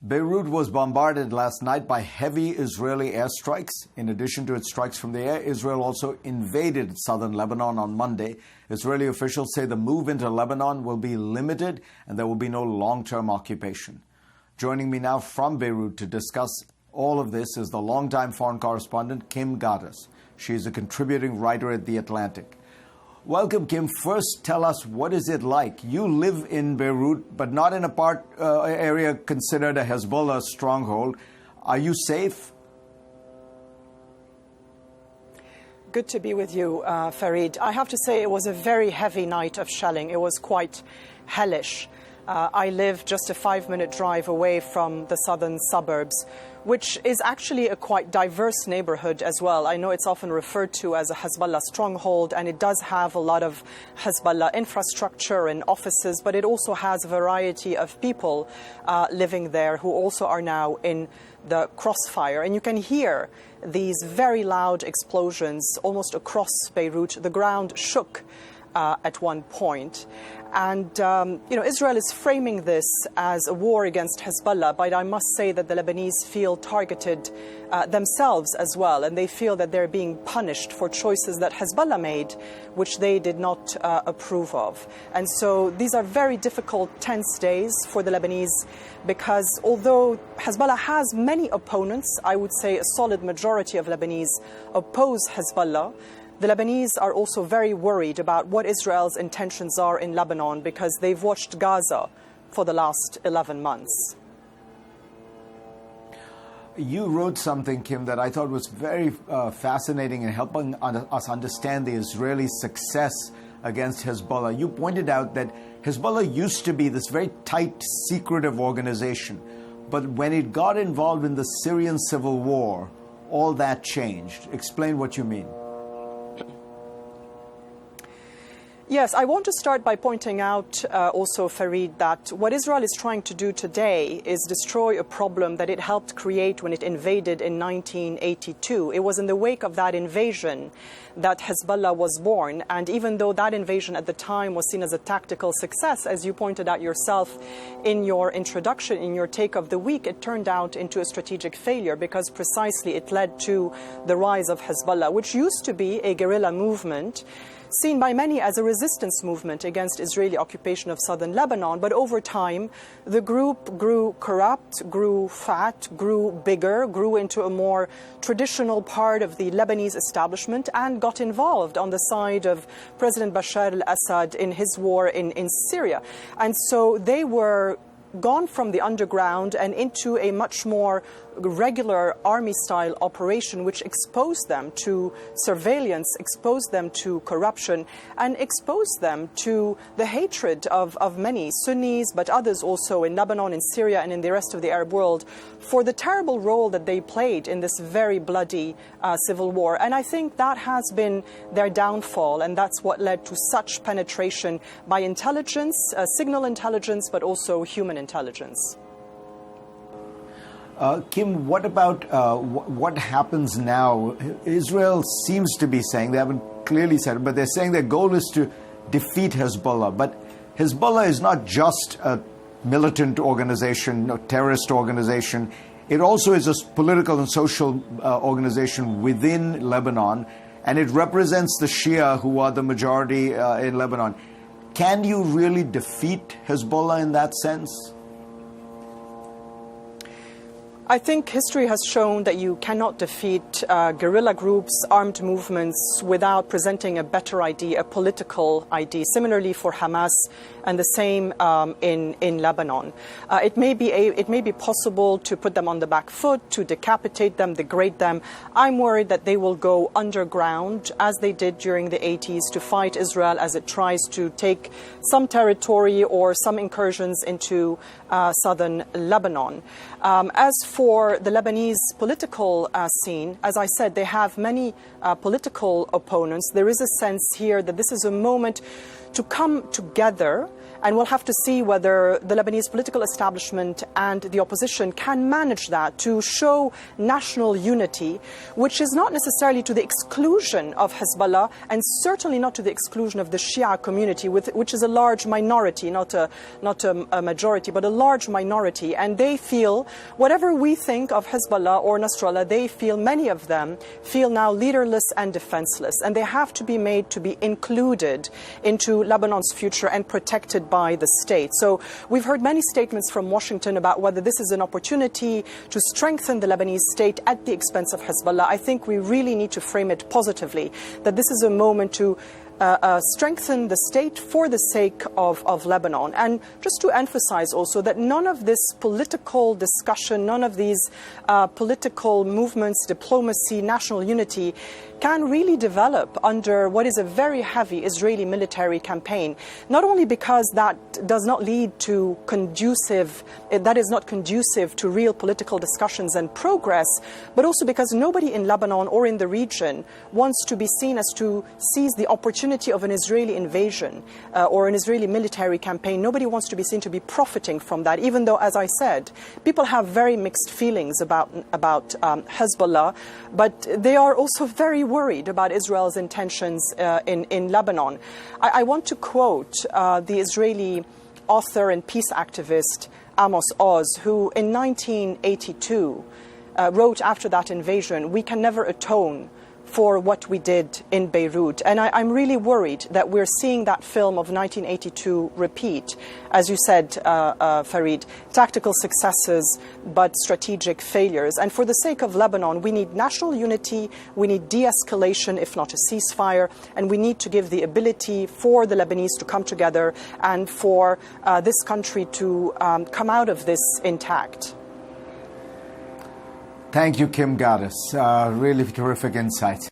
Beirut was bombarded last night by heavy Israeli airstrikes. In addition to its strikes from the air, Israel also invaded southern Lebanon on Monday. Israeli officials say the move into Lebanon will be limited and there will be no long-term occupation. Joining me now from Beirut to discuss all of this is the longtime foreign correspondent Kimm Gattas. She is a contributing writer at The Atlantic. Welcome, Kim. First, tell us, what is it like? You live in Beirut, but not in a area considered a Hezbollah stronghold. Are you safe? Good to be with you, Fareed. I have to say it was a very heavy night of shelling. It was quite hellish. I live just a 5-minute drive away from the southern suburbs, which is actually a quite diverse neighborhood as well. I know it's often referred to as a Hezbollah stronghold, and it does have a lot of Hezbollah infrastructure and offices, but it also has a variety of people living there who also are now in the crossfire. And you can hear these very loud explosions almost across Beirut. The ground shook at one point. And, Israel is framing this as a war against Hezbollah, but I must say that the Lebanese feel targeted themselves as well, and they feel that they're being punished for choices that Hezbollah made, which they did not approve of. And so these are very difficult, tense days for the Lebanese, because although Hezbollah has many opponents, I would say a solid majority of Lebanese oppose Hezbollah. The Lebanese are also very worried about what Israel's intentions are in Lebanon because they've watched Gaza for the last 11 months. You wrote something, Kim, that I thought was very fascinating in helping us understand the Israeli success against Hezbollah. You pointed out that Hezbollah used to be this very tight, secretive organization, but when it got involved in the Syrian civil war, all that changed. Explain what you mean. Yes, I want to start by pointing out also, Fareed, that what Israel is trying to do today is destroy a problem that it helped create when it invaded in 1982. It was in the wake of that invasion that Hezbollah was born. And even though that invasion at the time was seen as a tactical success, as you pointed out yourself in your introduction, in your take of the week, it turned out into a strategic failure because precisely it led to the rise of Hezbollah, which used to be a guerrilla movement seen by many as a resistance movement against Israeli occupation of southern Lebanon. But over time, the group grew corrupt, grew fat, grew bigger, grew into a more traditional part of the Lebanese establishment and got involved on the side of President Bashar al-Assad in his war in Syria. And so they were gone from the underground and into a much more regular army-style operation, which exposed them to surveillance, exposed them to corruption, and exposed them to the hatred of many Sunnis, but others also in Lebanon, in Syria, and in the rest of the Arab world for the terrible role that they played in this very bloody civil war. And I think that has been their downfall, and that's what led to such penetration by intelligence, signal intelligence, but also human intelligence. Kim, what about what happens now? Israel seems to be saying, they haven't clearly said it, but they're saying their goal is to defeat Hezbollah. But Hezbollah is not just a militant organization, a terrorist organization. It also is a political and social organization within Lebanon, and it represents the Shia, who are the majority in Lebanon. Can you really defeat Hezbollah in that sense? I think history has shown that you cannot defeat guerrilla groups, armed movements, without presenting a better ID, a political ID. Similarly for Hamas, and the same in Lebanon. It may be possible to put them on the back foot, to decapitate them, degrade them. I'm worried that they will go underground, as they did during the 80s, to fight Israel as it tries to take some territory or some incursions into southern Lebanon. As for the Lebanese political scene, as I said, they have many political opponents. There is a sense here that this is a moment to come together And we'll have to see whether the Lebanese political establishment and the opposition can manage that to show national unity, which is not necessarily to the exclusion of Hezbollah and certainly not to the exclusion of the Shia community, which is a large minority, not a majority, but a large minority. And they feel, whatever we think of Hezbollah or Nasrallah, they feel, many of them feel now leaderless and defenseless. And they have to be made to be included into Lebanon's future and protected by the state. So we've heard many statements from Washington about whether this is an opportunity to strengthen the Lebanese state at the expense of Hezbollah. I think we really need to frame it positively, that this is a moment to strengthen the state for the sake of Lebanon. And just to emphasize also that none of this political discussion, none of these political movements, diplomacy, national unity can really develop under what is a very heavy Israeli military campaign, not only because that does not lead to that is not conducive to real political discussions and progress, but also because nobody in Lebanon or in the region wants to be seen as to seize the opportunity of an Israeli invasion or an Israeli military campaign. Nobody wants to be seen to be profiting from that, even though, as I said, people have very mixed feelings about Hezbollah, but they are also very worried about Israel's intentions in Lebanon. I want to quote the Israeli author and peace activist Amos Oz, who in 1982 wrote after that invasion, "We can never atone for what we did in Beirut." And I'm really worried that we're seeing that film of 1982 repeat. As you said, Farid, tactical successes but strategic failures. And for the sake of Lebanon, we need national unity, we need de-escalation, if not a ceasefire, and we need to give the ability for the Lebanese to come together and for this country to come out of this intact. Thank you, Kim Ghattas. Really terrific insight.